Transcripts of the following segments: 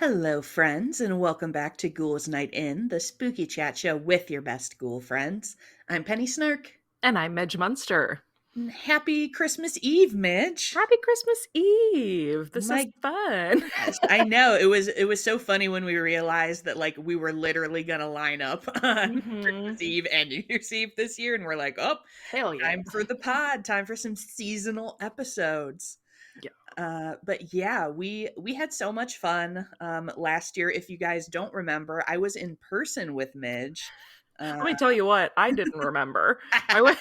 Hello, friends, and welcome back to Ghouls Night In, the spooky chat show with your best ghoul friends. I'm Penny Snark. And I'm Midge Munster. And happy Christmas Eve, Midge. Happy Christmas Eve. This is My fun. gosh, I know it was so funny when we realized that we were literally gonna line up on hmm Christmas Eve and New Year's Eve this year, and we're like, oh, Hell yeah. time for the pod, time for some seasonal episodes. Yeah. But yeah, we had so much fun last year. If you guys don't remember, I was in person with Midge. Let Uh, me tell you what, I didn't remember. I went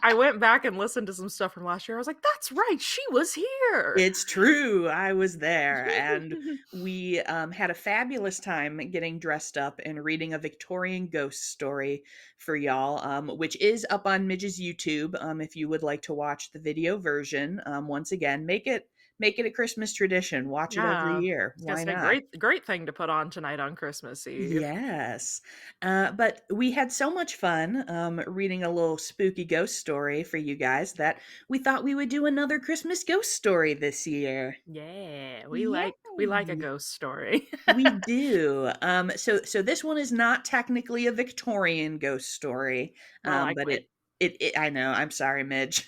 I went back and listened to some stuff from last year. I was like, that's right, she was here. it's true, I was there, and we had a fabulous time getting dressed up and reading a Victorian ghost story for y'all, which is up on Midge's YouTube. If you would like to watch the video version, once again, make it a Christmas tradition. Watch it every Yeah. I year. was gonna Why say not? great thing to put on tonight on Christmas Eve. Yes. But we had so much fun reading a little spooky ghost story for you guys that we thought we would do another Christmas ghost story this year. Yeah, we like a Yay. ghost story. We do. So this one is not technically a Victorian ghost story, More but likely. it I know. I'm sorry, Midge.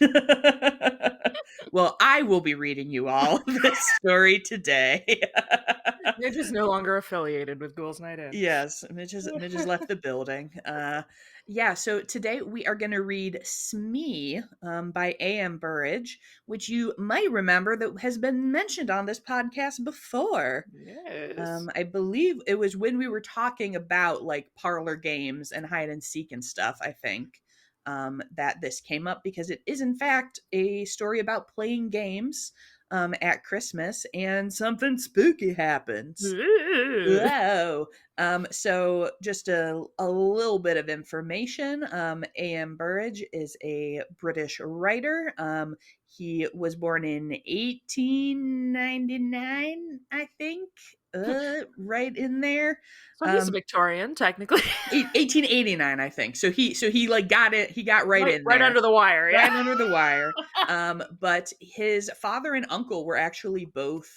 Well, I will be reading you all this story today. Midge is no longer affiliated with Ghouls Night In. Yes, Midge has left the building. Yeah, so today we are going to read Smee by A.M. Burrage, which you might remember that has been mentioned on this podcast before. Yes. I believe it was when we were talking about parlor games and hide and seek and stuff, I think, that this came up because it is, in fact, a story about playing games at Christmas and something spooky happens. Ooh. Whoa. So just a little bit of information. A.M. Burrage is a British writer. He was born in 1899, I think. Right in there. So he's a Um, Victorian, technically. 1889, I think. So he got it, he got right right in right there. under the wire, yeah. Right under the wire. But his father and uncle were actually both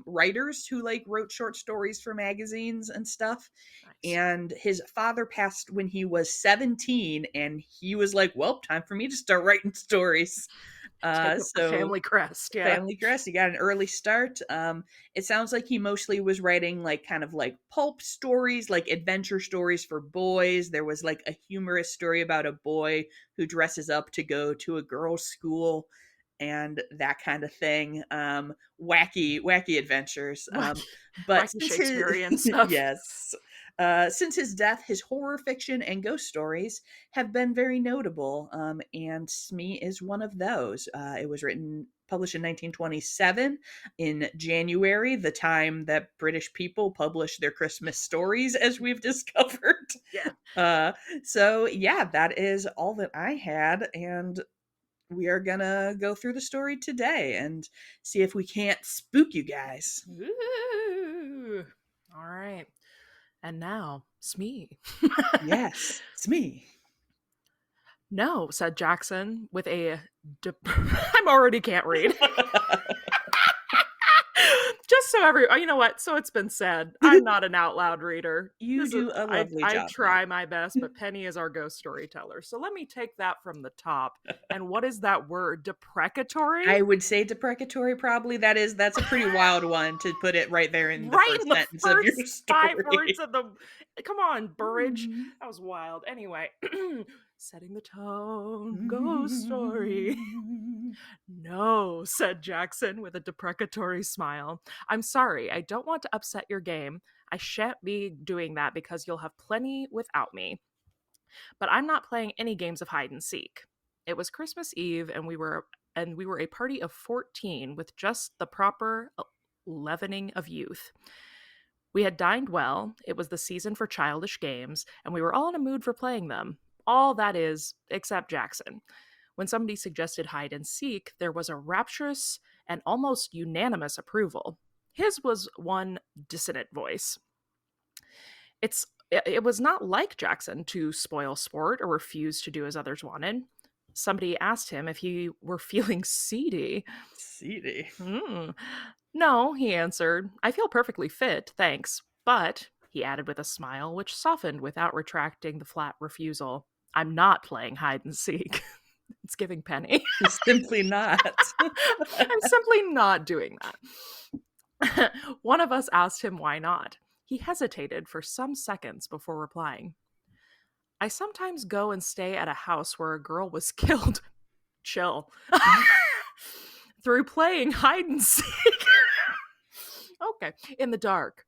writers who wrote short stories for magazines and stuff. Nice. And his father passed when he was 17, and he was like, "Well, time for me to start writing stories." Take up the So family crest, yeah. Family Crest, he got an early start. It sounds like he mostly was writing kind of pulp stories, like adventure stories for boys. There was a humorous story about a boy who dresses up to go to a girls' school and that kind of thing. Wacky adventures. Wacky But wacky since his Shakespearean stuff. yes. Since his death, his horror fiction and ghost stories have been very notable, and Smee is one of those. It was published in 1927 in January, the time that British people publish their Christmas stories, as we've discovered. Yeah. Uh, so, yeah, that is all that I had, and we are gonna go through the story today and see if we can't spook you guys. Ooh. All right. And now, Smee. Yes, it's me. No, said Jackson with a I'm already can't read. Just so you know what? So it's been said. I'm not an out loud reader. You This is do a I lovely I job, Mitch. try my best, but Penny is our ghost storyteller. So let me take that from the top. And what is that word? Deprecatory? I would say deprecatory, probably. That's a pretty wild one to put it right there in the Right first in the sentence of your first 5 words story. of the Come on, Burrage. Mhm. That was wild. Anyway, setting the tone, ghost story. No, said Jackson with a deprecatory smile. I'm sorry, I don't want to upset your game. I shan't be doing that because you'll have plenty without me. But I'm not playing any games of hide and seek. It was Christmas Eve and we were a party of 14 with just the proper leavening of youth. We had dined well, it was the season for childish games, and we were all in a mood for playing them. All that is, except Jackson. When somebody suggested hide and seek, there was a rapturous and almost unanimous approval. His was one dissonant voice. It was not like Jackson to spoil sport or refuse to do as others wanted. Somebody asked him if he were feeling seedy. Seedy. Hmm. No, he answered. I feel perfectly fit, thanks. But, he added with a smile, which softened without retracting the flat refusal, I'm not playing hide and seek. It's giving Penny. Simply not. I'm simply not doing that. One of us asked him why not. He hesitated for some seconds before replying. I sometimes go and stay at a house where a girl was killed. Chill. Through playing hide and seek. Okay. In the dark.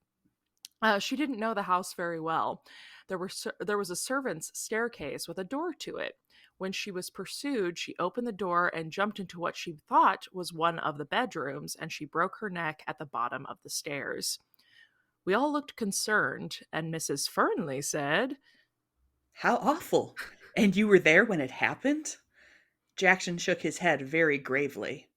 She didn't know the house very well. There was a servant's staircase with a door to it. When she was pursued, she opened the door and jumped into what she thought was one of the bedrooms, and she broke her neck at the bottom of the stairs. We all looked concerned, and Mrs. Fernley said, How awful. And you were there when it happened? Jackson shook his head very gravely.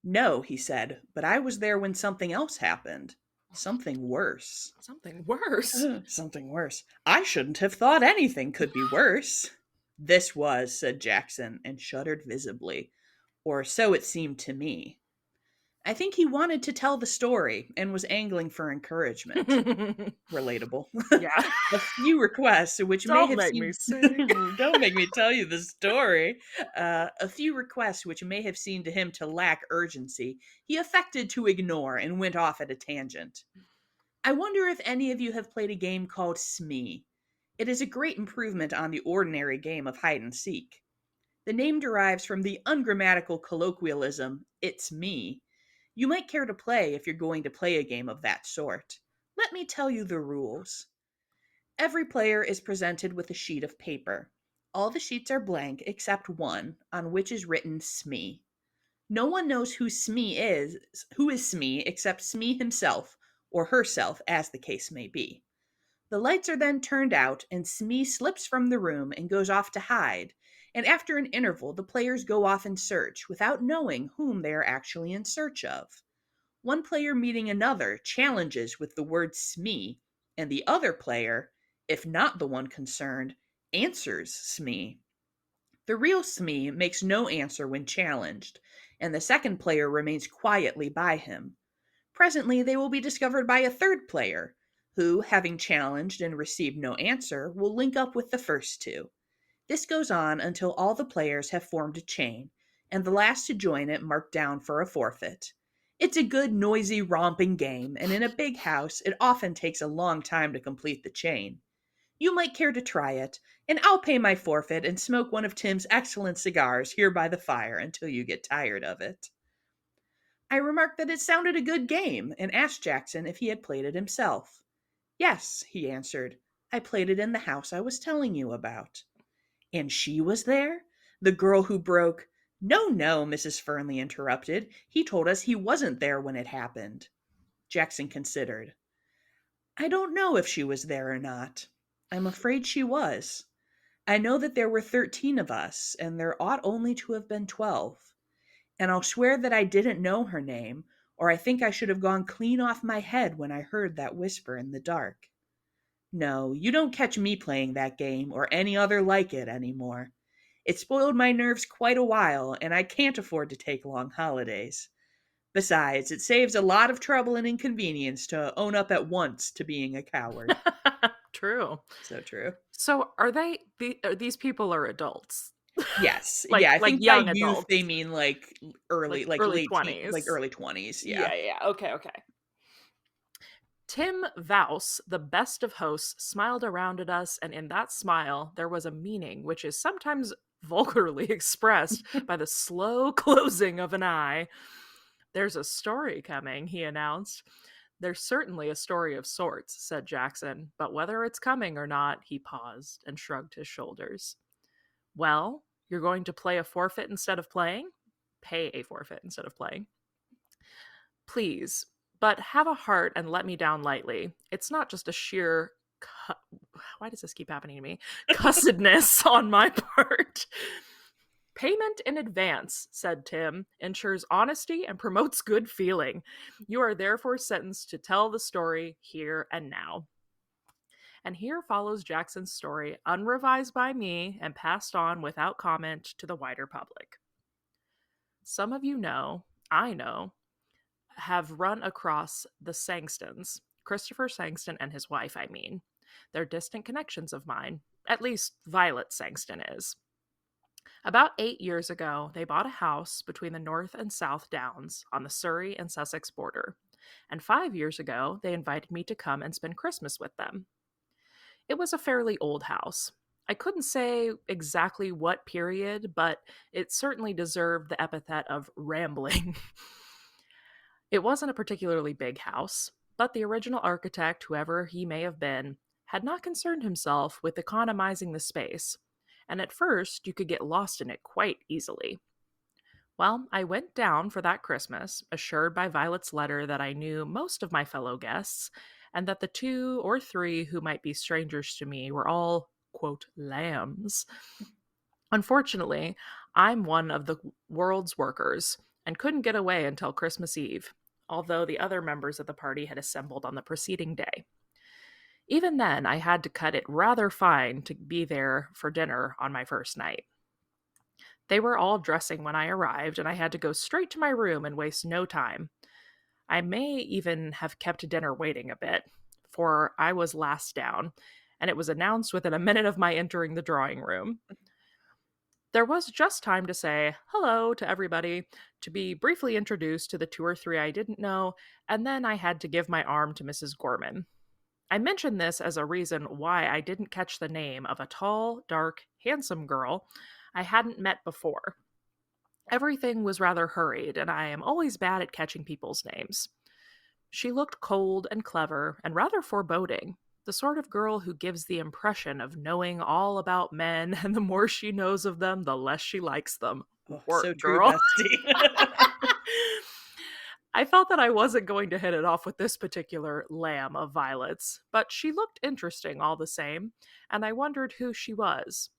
No, he said, but I was there when something else happened. Something worse. Something worse. Something worse. I shouldn't have thought anything could be worse. This was, said Jackson, and shuddered visibly. Or so it seemed to me. I think he wanted to tell the story and was angling for encouragement. Relatable. Yeah. A few requests, which may Don't have make me seemed sing. don't make me tell you the story. A few requests, which may have seemed to him to lack urgency, he affected to ignore and went off at a tangent. I wonder if any of you have played a game called Smee. It is a great improvement on the ordinary game of hide and seek. The name derives from the ungrammatical colloquialism, it's me. You might care to play if you're going to play a game of that sort. Let me tell you the rules. Every player is presented with a sheet of paper. All the sheets are blank except one, on which is written Smee. No one knows who is Smee except Smee himself, or herself, as the case may be. The lights are then turned out, and Smee slips from the room and goes off to hide, and after an interval the players go off in search, without knowing whom they are actually in search of. One player meeting another challenges with the word Smee, and the other player, if not the one concerned, answers Smee. The real Smee makes no answer when challenged, and the second player remains quietly by him. Presently they will be discovered by a third player, who, having challenged and received no answer, will link up with the first two. This goes on until all the players have formed a chain, and the last to join it marked down for a forfeit. It's a good, noisy, romping game, and in a big house, it often takes a long time to complete the chain. You might care to try it, and I'll pay my forfeit and smoke one of Tim's excellent cigars here by the fire until you get tired of it. I remarked that it sounded a good game, and asked Jackson if he had played it himself. Yes, he answered. I played it in the house I was telling you about. And she was there? The girl who broke. No, no, Mrs. Fernley interrupted. He told us he wasn't there when it happened. Jackson considered. I don't know if she was there or not. I'm afraid she was. I know that there were 13 of us, and there ought only to have been 12. And I'll swear that I didn't know her name, or I think I should have gone clean off my head when I heard that whisper in the dark. No, you don't catch me playing that game or any other like it anymore. It spoiled my nerves quite a while, and I can't afford to take long holidays. Besides, it saves a lot of trouble and inconvenience to own up at once to being a coward. True. So true. So these people are adults? Yes. like Yeah, I like think by young youth they adults, mean like like early, like early late teen, like 20s. early 20s. Yeah. Yeah, yeah. Okay, okay. Tim Vouse, the best of hosts, smiled around at us, and in that smile there was a meaning which is sometimes vulgarly expressed by the slow closing of an eye. There's a story coming, he announced. There's certainly a story of sorts, said Jackson, but whether it's coming or not, he paused and shrugged his shoulders. Well, you're going to play a forfeit instead of playing? Pay a forfeit instead of playing. Please, but have a heart and let me down lightly. It's not just a sheer why does this keep happening to me? Cussedness on my part. Payment in advance, said Tim, ensures honesty and promotes good feeling. You are therefore sentenced to tell the story here and now. And here follows Jackson's story, unrevised by me and passed on without comment to the wider public. Some of you know, I know, have run across the Sangstons, Christopher Sangston and his wife, I mean. They're distant connections of mine. At least Violet Sangston is. About 8 years ago, they bought a house between the North and South Downs on the Surrey and Sussex border. And 5 years ago, they invited me to come and spend Christmas with them. It was a fairly old house. I couldn't say exactly what period, but it certainly deserved the epithet of rambling. It wasn't a particularly big house, but the original architect, whoever he may have been, had not concerned himself with economizing the space, and at first you could get lost in it quite easily. Well, I went down for that Christmas, assured by Violet's letter that I knew most of my fellow guests, and that the 2 or 3 who might be strangers to me were all, quote, lambs. Unfortunately, I'm one of the world's workers and couldn't get away until Christmas Eve, although the other members of the party had assembled on the preceding day. Even then, I had to cut it rather fine to be there for dinner on my first night. They were all dressing when I arrived, and I had to go straight to my room and waste no time. I may even have kept dinner waiting a bit, for I was last down, and it was announced within a minute of my entering the drawing room. There was just time to say hello to everybody, to be briefly introduced to the 2 or 3 I didn't know, and then I had to give my arm to Mrs. Gorman. I mention this as a reason why I didn't catch the name of a tall, dark, handsome girl I hadn't met before. Everything was rather hurried, and I am always bad at catching people's names. She looked cold and clever and rather foreboding, the sort of girl who gives the impression of knowing all about men, and the more she knows of them, the less she likes them. Oh, so Work, true, girl. bestie. I felt that I wasn't going to hit it off with this particular lamb of Violet's, but she looked interesting all the same, and I wondered who she was.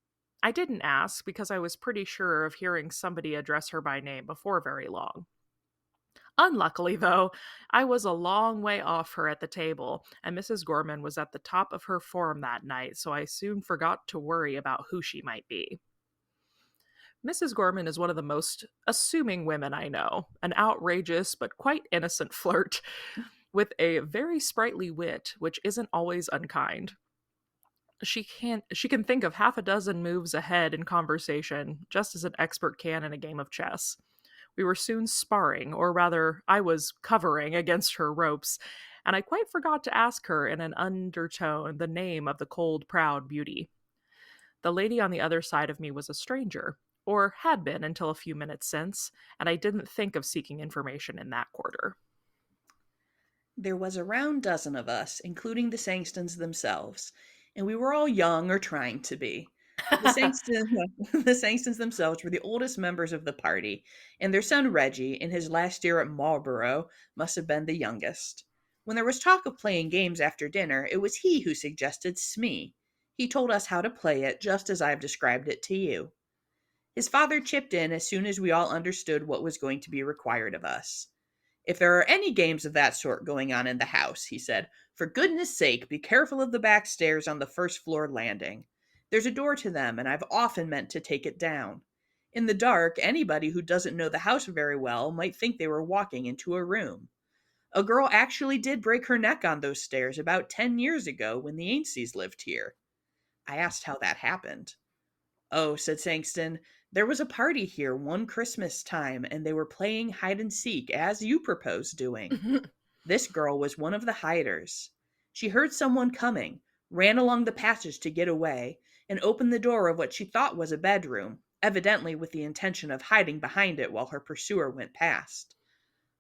I didn't ask because I was pretty sure of hearing somebody address her by name before very long. Unluckily, though, I was a long way off her at the table, and Mrs. Gorman was at the top of her form that night, so I soon forgot to worry about who she might be. Mrs. Gorman is one of the most assuming women I know, an outrageous but quite innocent flirt, with a very sprightly wit which isn't always unkind. She can think of half a dozen moves ahead in conversation, just as an expert can in a game of chess. We were soon sparring, or rather, I was covering against her ropes, and I quite forgot to ask her in an undertone the name of the cold, proud beauty. The lady on the other side of me was a stranger, or had been until a few minutes since, and I didn't think of seeking information in that quarter. There was a round dozen of us, including the Sangstons themselves, and we were all young or trying to be. The Sangstons, the Sangstons themselves were the oldest members of the party, and their son Reggie, in his last year at Marlborough, must have been the youngest. When there was talk of playing games after dinner, it was he who suggested Smee. He told us how to play it, just as I've described it to you. His father chipped in as soon as we all understood what was going to be required of us. If there are any games of that sort going on in the house, he said, for goodness sake, be careful of the back stairs on the first floor landing. There's a door to them, and I've often meant to take it down. In the dark, anybody who doesn't know the house very well might think they were walking into a room. A girl actually did break her neck on those stairs about 10 years ago when the Ainseys lived here. I asked how that happened. Oh, said Sangston, there was a party here one Christmas time, and they were playing hide and seek, as you proposed doing. This girl was one of the hiders. She heard someone coming, ran along the passage to get away, and opened the door of what she thought was a bedroom, evidently with the intention of hiding behind it while her pursuer went past.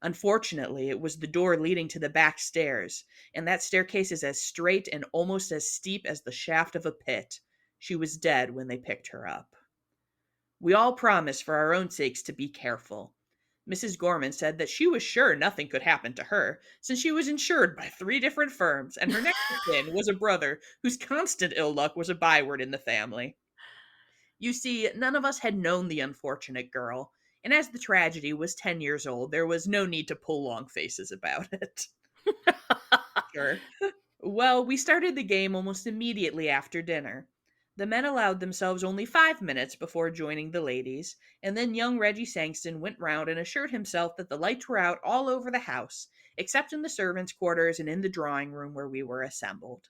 Unfortunately, it was the door leading to the back stairs, and that staircase is as straight and almost as steep as the shaft of a pit. She was dead when they picked her up. We all promised for our own sakes to be careful. Mrs. Gorman said that she was sure nothing could happen to her, since she was insured by 3 different firms, and her next of kin was a brother whose constant ill luck was a byword in the family. You see, none of us had known the unfortunate girl, and as the tragedy was 10 years old, there was no need to pull long faces about it. Sure. Well, we started the game almost immediately after dinner. The men allowed themselves only 5 minutes before joining the ladies, and then young Reggie Sangston went round and assured himself that the lights were out all over the house, except in the servants' quarters and in the drawing room where we were assembled.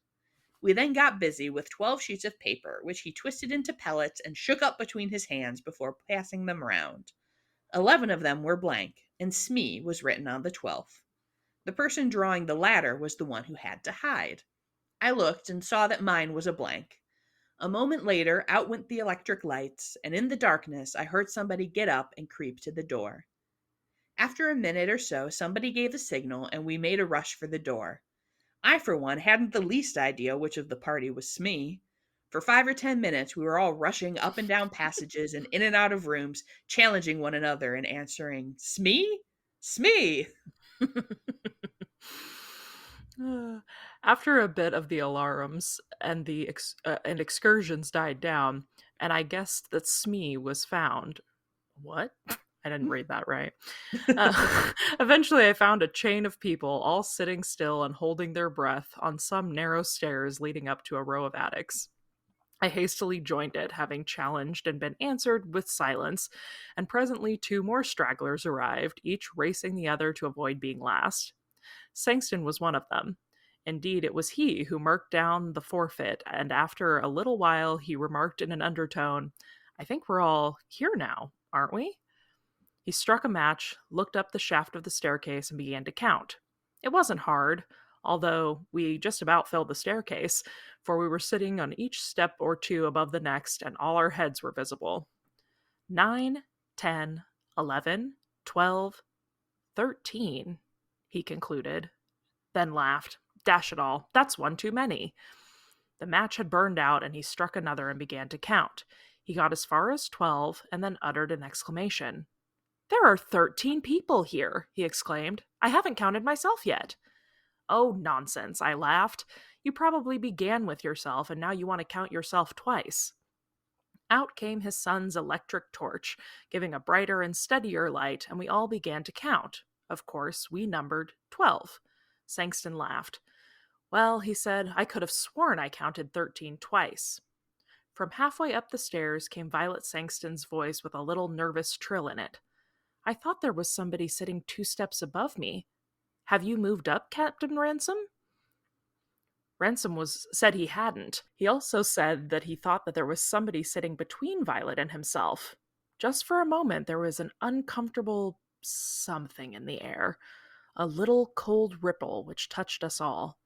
We then got busy with 12 sheets of paper, which he twisted into pellets and shook up between his hands before passing them round. 11 of them were blank, and Smee was written on the 12th. The person drawing the latter was the one who had to hide. I looked and saw that mine was a blank. A moment later, out went the electric lights, and in the darkness, I heard somebody get up and creep to the door. After a minute or so, somebody gave a signal, and we made a rush for the door. I, for one, hadn't the least idea which of the party was Smee. For 5 or 10 minutes, we were all rushing up and down passages and in and out of rooms, challenging one another and answering, Smee? Smee! After a bit of the alarums and and excursions died down, and I guessed that Smee was found. What? I didn't read that right. Eventually, I found a chain of people all sitting still and holding their breath on some narrow stairs leading up to a row of attics. I hastily joined it, having challenged and been answered with silence, and presently 2 more stragglers arrived, each racing the other to avoid being last. Sangston was one of them. Indeed, it was he who marked down the forfeit, and after a little while he remarked in an undertone, I think we're all here now, aren't we? He struck a match, looked up the shaft of the staircase, and began to count. It wasn't hard, although we just about filled the staircase, for we were sitting on each step or 2 above the next, and all our heads were visible. 9, 10, 11, 12, 13, he concluded, then laughed. Dash it all, that's one too many. The match had burned out, and he struck another and began to count. He got as far as 12, and then uttered an exclamation. There are 13 people here, he exclaimed. I haven't counted myself yet. Oh, nonsense, I laughed. You probably began with yourself, and now you want to count yourself twice. Out came his son's electric torch, giving a brighter and steadier light, and we all began to count. Of course, we numbered 12. Sangston laughed. Well, he said, I could have sworn I counted 13 twice. From halfway up the stairs came Violet Sangston's voice with a little nervous trill in it. I thought there was somebody sitting 2 steps above me. Have you moved up, Captain Ransom? Ransom said he hadn't. He also said that he thought that there was somebody sitting between Violet and himself. Just for a moment, there was an uncomfortable something in the air, a little cold ripple which touched us all.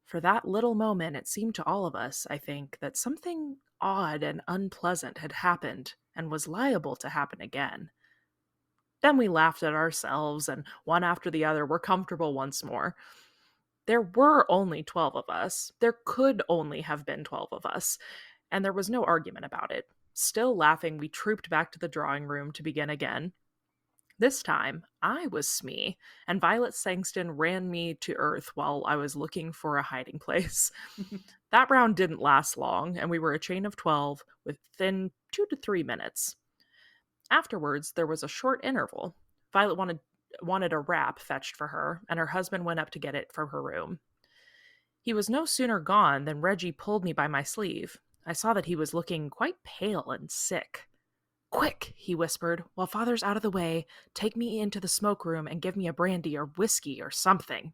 For that little moment, it seemed to all of us, I think, that something odd and unpleasant had happened and was liable to happen again. Then we laughed at ourselves, and one after the other were comfortable once more. There were only 12 of us. There could only have been 12 of us, and there was no argument about it. Still laughing, we trooped back to the drawing room to begin again. This time, I was Smee, and Violet Sangston ran me to earth while I was looking for a hiding place. That round didn't last long, and we were a chain of 12 within 2 to 3 minutes. Afterwards, there was a short interval. Violet wanted a wrap fetched for her, and her husband went up to get it from her room. He was no sooner gone than Reggie pulled me by my sleeve. I saw that he was looking quite pale and sick. Quick, he whispered, while father's out of the way, take me into the smoke room and give me a brandy or whiskey or something.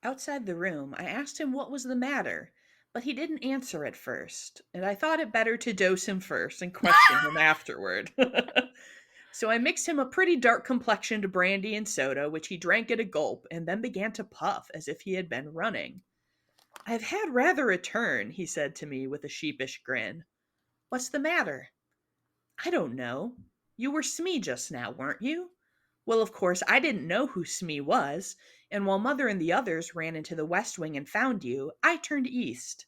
Outside the room, I asked him what was the matter, but he didn't answer at first, and I thought it better to dose him first and question him afterward. So I mixed him a pretty dark complexioned brandy and soda, which he drank at a gulp, and then began to puff as if he had been running. I've had rather a turn, he said to me with a sheepish grin. What's the matter? I don't know. You were Smee just now, weren't you? Well, of course, I didn't know who Smee was, and while Mother and the others ran into the West Wing and found you, I turned east.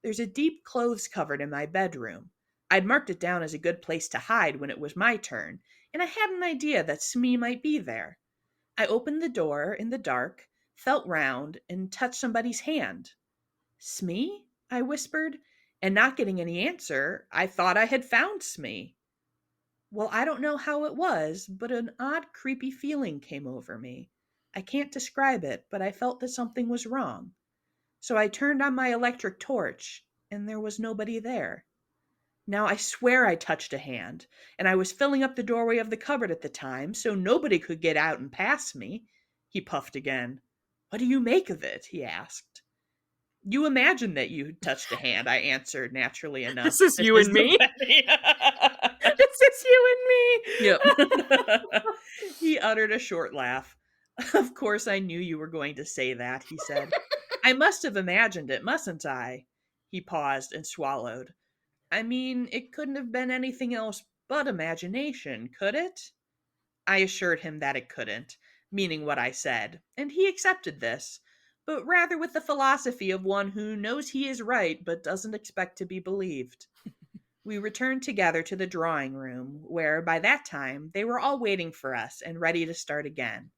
There's a deep clothes cupboard in my bedroom. I'd marked it down as a good place to hide when it was my turn, and I had an idea that Smee might be there. I opened the door in the dark, felt round, and touched somebody's hand. Smee? I whispered, and not getting any answer, I thought I had found Smee. Well, I don't know how it was, but an odd, creepy feeling came over me. I can't describe it, but I felt that something was wrong. So I turned on my electric torch, and there was nobody there. Now I swear I touched a hand, and I was filling up the doorway of the cupboard at the time, so nobody could get out and pass me. He puffed again. What do you make of it? He asked. You imagine that you touched a hand, I answered naturally enough. This is This you is and the me. penny. This is you Yep. and me. He uttered a short laugh. Of course I knew you were going to say that, he said. I must have imagined it, mustn't I? He paused and swallowed. I mean, it couldn't have been anything else but imagination, could it? I assured him that it couldn't, meaning what I said, and he accepted this, but rather with the philosophy of one who knows he is right but doesn't expect to be believed. We returned together to the drawing room, where by that time they were all waiting for us and ready to start again.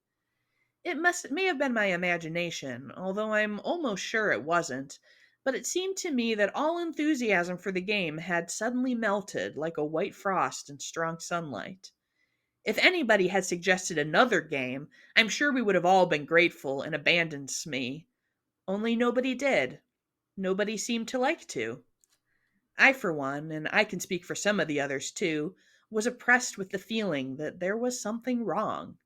May have been my imagination, although I'm almost sure it wasn't, but it seemed to me that all enthusiasm for the game had suddenly melted like a white frost in strong sunlight. If anybody had suggested another game, I'm sure we would have all been grateful and abandoned Smee. Only nobody did. Nobody seemed to like to. I, for one, and I can speak for some of the others too, was oppressed with the feeling that there was something wrong.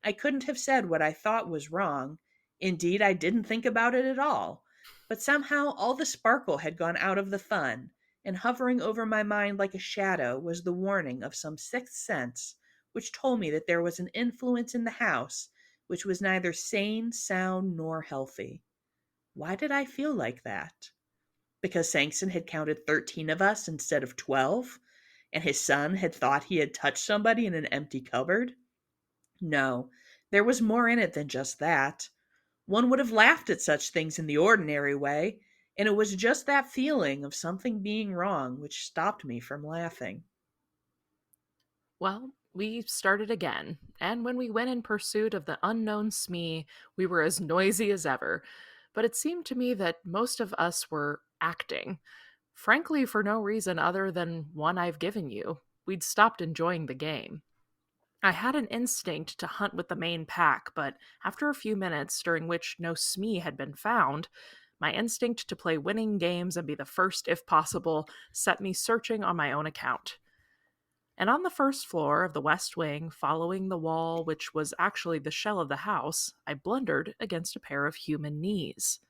I couldn't have said what I thought was wrong. Indeed, I didn't think about it at all. But somehow all the sparkle had gone out of the fun, and hovering over my mind like a shadow was the warning of some sixth sense which told me that there was an influence in the house which was neither sane, sound, nor healthy. Why did I feel like that? Because Sankson had counted 13 of us instead of 12, and his son had thought he had touched somebody in an empty cupboard? No, there was more in it than just that. One would have laughed at such things in the ordinary way, and it was just that feeling of something being wrong which stopped me from laughing. Well, we started again, and when we went in pursuit of the unknown Smee, we were as noisy as ever. But it seemed to me that most of us were acting. Frankly, for no reason other than one I've given you. We'd stopped enjoying the game. I had an instinct to hunt with the main pack, but after a few minutes, during which no Smee had been found, my instinct to play winning games and be the first if possible set me searching on my own account. And on the first floor of the west wing, following the wall which was actually the shell of the house, I blundered against a pair of human knees.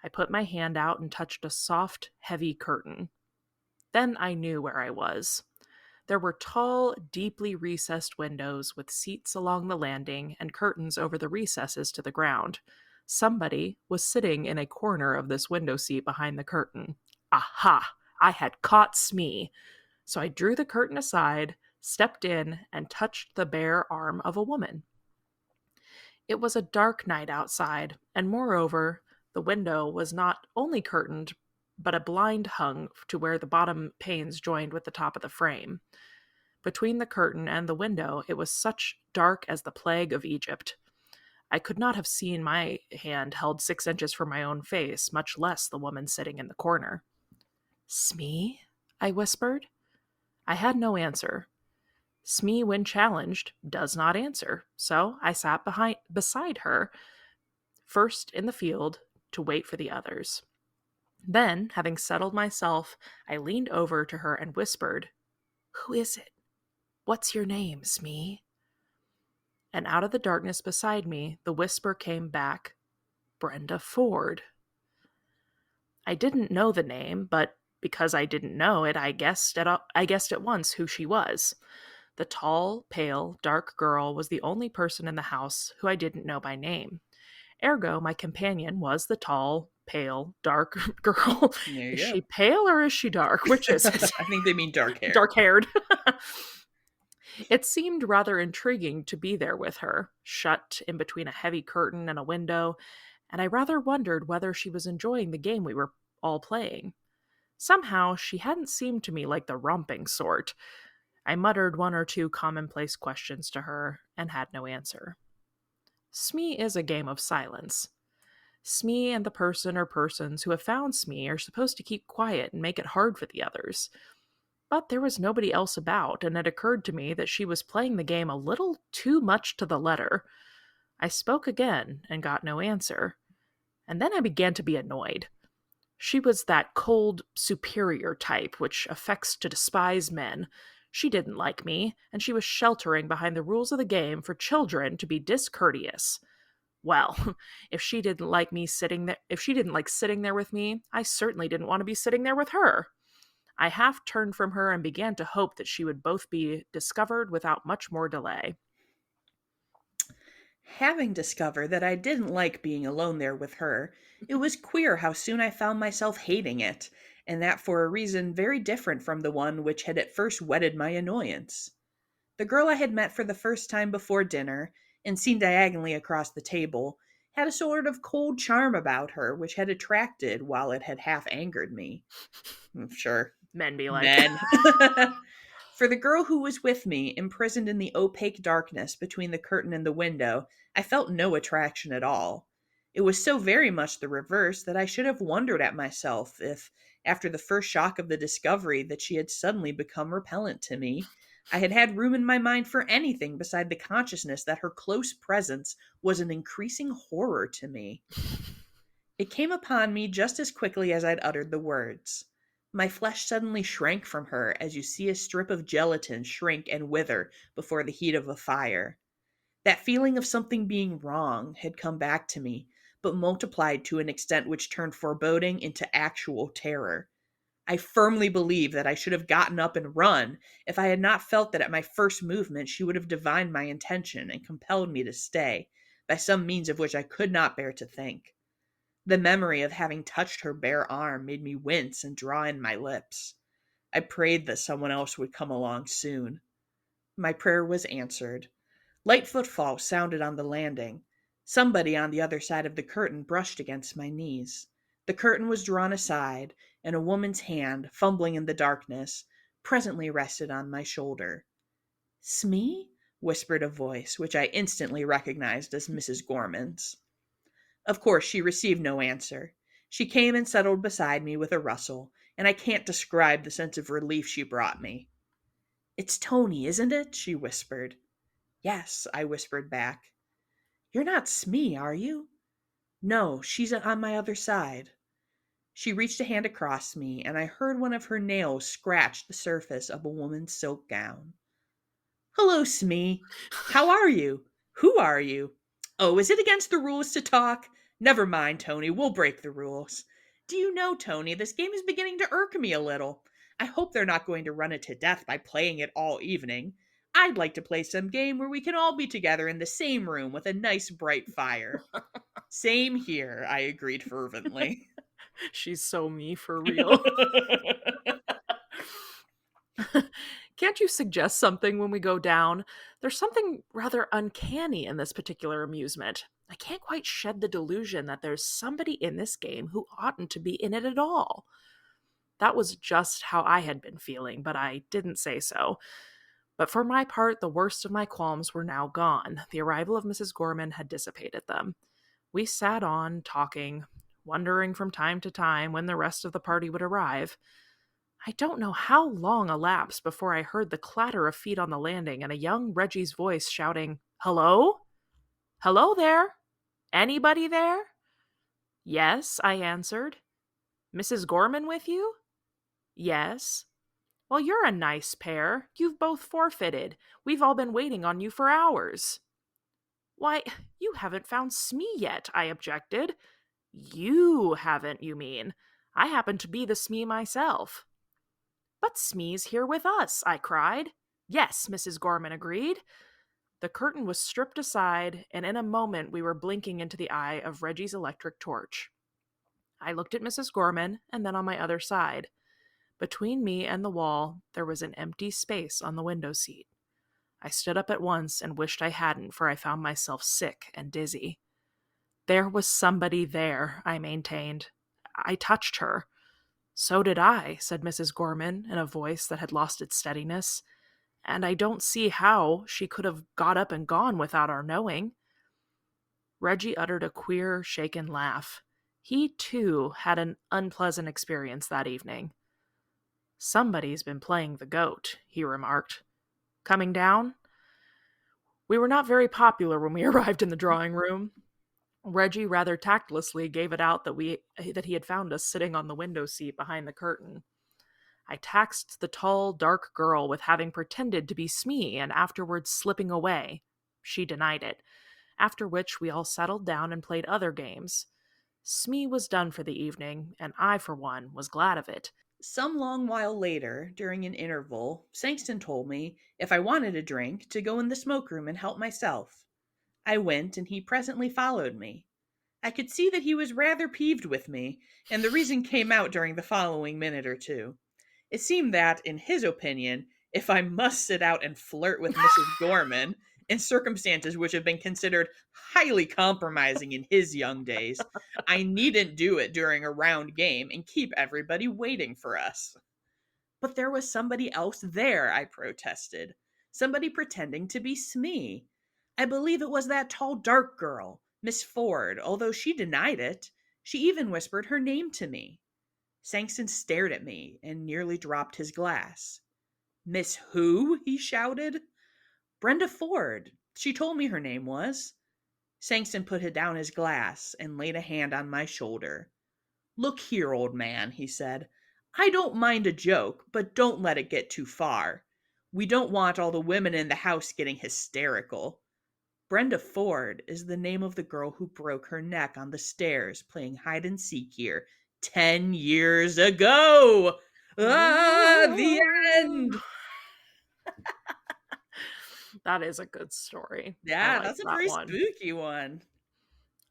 I put my hand out and touched a soft, heavy curtain. Then I knew where I was. There were tall, deeply recessed windows with seats along the landing and curtains over the recesses to the ground. Somebody was sitting in a corner of this window seat behind the curtain. Aha! I had caught Smee. So I drew the curtain aside, stepped in, and touched the bare arm of a woman. It was a dark night outside, and moreover, the window was not only curtained, but a blind hung to where the bottom panes joined with the top of the frame. Between the curtain and the window, it was such dark as the plague of Egypt. I could not have seen my hand held 6 inches from my own face, much less the woman sitting in the corner. "Smee?" I whispered. I had no answer. Smee, when challenged, does not answer, so I sat beside her, first in the field, to wait for the others. Then, having settled myself, I leaned over to her and whispered, "Who is it? What's your name, Smee?" And out of the darkness beside me, the whisper came back, "Brenda Ford." I didn't know the name, but because I didn't know it, I guessed at once who she was. The tall, pale, dark girl was the only person in the house who I didn't know by name. Ergo, my companion was the tall, pale, dark girl. There you Is go. she pale or is she dark? Which is it? I think they mean dark hair. Dark-haired. It seemed rather intriguing to be there with her, shut in between a heavy curtain and a window, and I rather wondered whether she was enjoying the game we were all playing. Somehow, she hadn't seemed to me like the romping sort. I muttered 1 or 2 commonplace questions to her, and had no answer. Smee is a game of silence. Smee and the person or persons who have found Smee are supposed to keep quiet and make it hard for the others. But there was nobody else about, and it occurred to me that she was playing the game a little too much to the letter. I spoke again, and got no answer. And then I began to be annoyed. She was that cold, superior type which affects to despise men. She didn't like me, and she was sheltering behind the rules of the game for children to be discourteous. Well, if she didn't like sitting there with me, I certainly didn't want to be sitting there with her. I half turned from her and began to hope that she would both be discovered without much more delay. Having discovered that I didn't like being alone there with her, it was queer how soon I found myself hating it, and that for a reason very different from the one which had at first whetted my annoyance. The girl I had met for the first time before dinner, and seen diagonally across the table, had a sort of cold charm about her which had attracted while it had half angered me. Sure, Men be like. men. For the girl who was with me, imprisoned in the opaque darkness between the curtain and the window, I felt no attraction at all. It was so very much the reverse that I should have wondered at myself if, after the first shock of the discovery that she had suddenly become repellent to me, I had had room in my mind for anything beside the consciousness that her close presence was an increasing horror to me. It came upon me just as quickly as I'd uttered the words. My flesh suddenly shrank from her as you see a strip of gelatin shrink and wither before the heat of a fire. That feeling of something being wrong had come back to me, but multiplied to an extent which turned foreboding into actual terror. I firmly believe that I should have gotten up and run if I had not felt that at my first movement she would have divined my intention and compelled me to stay, by some means of which I could not bear to think. The memory of having touched her bare arm made me wince and draw in my lips. I prayed that someone else would come along soon. My prayer was answered. Light footfalls sounded on the landing. Somebody on the other side of the curtain brushed against my knees. The curtain was drawn aside, and a woman's hand, fumbling in the darkness, presently rested on my shoulder. "Smee?" whispered a voice, which I instantly recognized as Mrs. Gorman's. Of course, she received no answer. She came and settled beside me with a rustle, and I can't describe the sense of relief she brought me. "It's Tony, isn't it?" she whispered. "Yes," I whispered back. "You're not Smee, are you?" "No, she's on my other side." She reached a hand across me, and I heard one of her nails scratch the surface of a woman's silk gown. "Hello, Smee. How are you? Who are you? Oh, is it against the rules to talk? Never mind, Tony, we'll break the rules. Do you know, Tony, this game is beginning to irk me a little. I hope they're not going to run it to death by playing it all evening. I'd like to play some game where we can all be together in the same room with a nice bright fire." "Same here," I agreed fervently. She's so me for real. Can't you suggest something when we go down? There's something rather uncanny in this particular amusement. I can't quite shed the delusion that there's somebody in this game who oughtn't to be in it at all. That was just how I had been feeling, but I didn't say so. But for my part, the worst of my qualms were now gone. The arrival of Mrs. Gorman had dissipated them. We sat on, talking, wondering from time to time when the rest of the party would arrive. I don't know how long elapsed before I heard the clatter of feet on the landing and a young Reggie's voice shouting, "Hello? Hello there? Anybody there?" "Yes," I answered. "Mrs. Gorman with you?" "Yes." "Well, you're a nice pair. You've both forfeited. We've all been waiting on you for hours." "Why, you haven't found Smee yet," I objected. "You haven't, you mean. I happen to be the Smee myself." "But Smee's here with us," I cried. "Yes," Mrs. Gorman agreed. The curtain was stripped aside, and in a moment we were blinking into the eye of Reggie's electric torch. I looked at Mrs. Gorman, and then on my other side. Between me and the wall, there was an empty space on the window seat. I stood up at once and wished I hadn't, for I found myself sick and dizzy. There was somebody there, I maintained. I touched her. "So did I," said Mrs. Gorman in a voice that had lost its steadiness, "and I don't see how she could have got up and gone without our knowing." Reggie uttered a queer, shaken laugh. He, too, had an unpleasant experience that evening. "Somebody's been playing the goat," he remarked. "Coming down?" We were not very popular when we arrived in the drawing room. Reggie rather tactlessly gave it out that he had found us sitting on the window seat behind the curtain. I taxed the tall, dark girl with having pretended to be Smee and afterwards slipping away. She denied it, after which we all settled down and played other games. Smee was done for the evening, and I, for one, was glad of it. Some long while later, during an interval, Sankston told me, if I wanted a drink, to go in the smoke room and help myself. I went, and he presently followed me. I could see that he was rather peeved with me, and the reason came out during the following minute or two. It seemed that, in his opinion, if I must sit out and flirt with Mrs. Gorman, in circumstances which have been considered highly compromising in his young days, I needn't do it during a round game and keep everybody waiting for us. But there was somebody else there, I protested. Somebody pretending to be Smee. I believe it was that tall, dark girl, Miss Ford, although she denied it. She even whispered her name to me. Sankston stared at me and nearly dropped his glass. Miss who? He shouted. Brenda Ford. She told me her name was. Sankston put down his glass and laid a hand on my shoulder. Look here, old man, he said. I don't mind a joke, but don't let it get too far. We don't want all the women in the house getting hysterical. Brenda Ford is the name of the girl who broke her neck on the stairs playing hide and seek here 10 years ago. Ah, the Ooh. end. That is a good story. I Yeah, like that's a that pretty one. spooky one.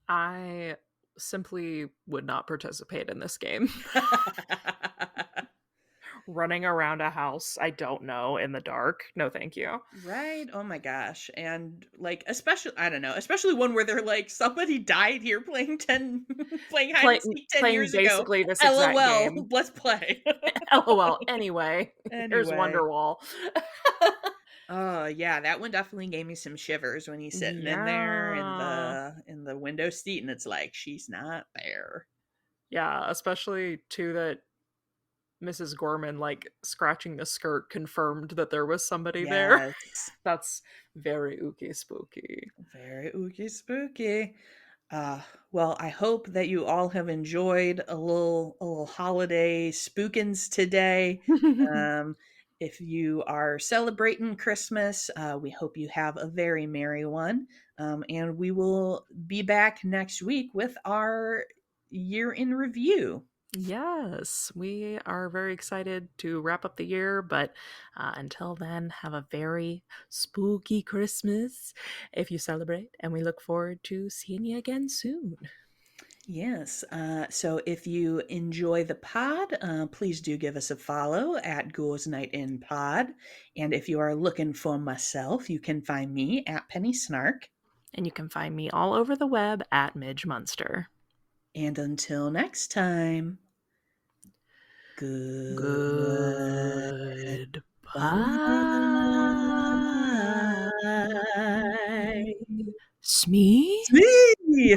I simply would not participate in this game. Running around a house I don't know in the dark. No, thank you. Right? Oh my gosh. And like especially I don't know, especially one where they're like somebody died here playing 10 playing hide and seek 10 Playing years ago. basically this exact LOL. game. Let's play. LOL. Anyway, here's Anyway. Wonderwall. Oh yeah, that one definitely gave me some shivers when he's sitting in there Yeah. in the window seat and it's like she's not there. Yeah, especially too that Mrs. Gorman like scratching the skirt confirmed that there was somebody there. Yes. That's very ooky spooky. Very ooky spooky. Uh, well, I hope that you all have enjoyed a little holiday spookins today. Um, if you are celebrating Christmas, we hope you have a very merry one. And we will be back next week with our year in review. Yes, we are very excited to wrap up the year, but until then, have a very spooky Christmas if you celebrate, and we look forward to seeing you again soon. Yes. So if you enjoy the pod, please do give us a follow at Ghouls Night In Pod. And if you are looking for myself, you can find me at Penny Snark. And you can find me all over the web at Midge Munster. And until next time, goodbye. Goodbye. Smee? Smee!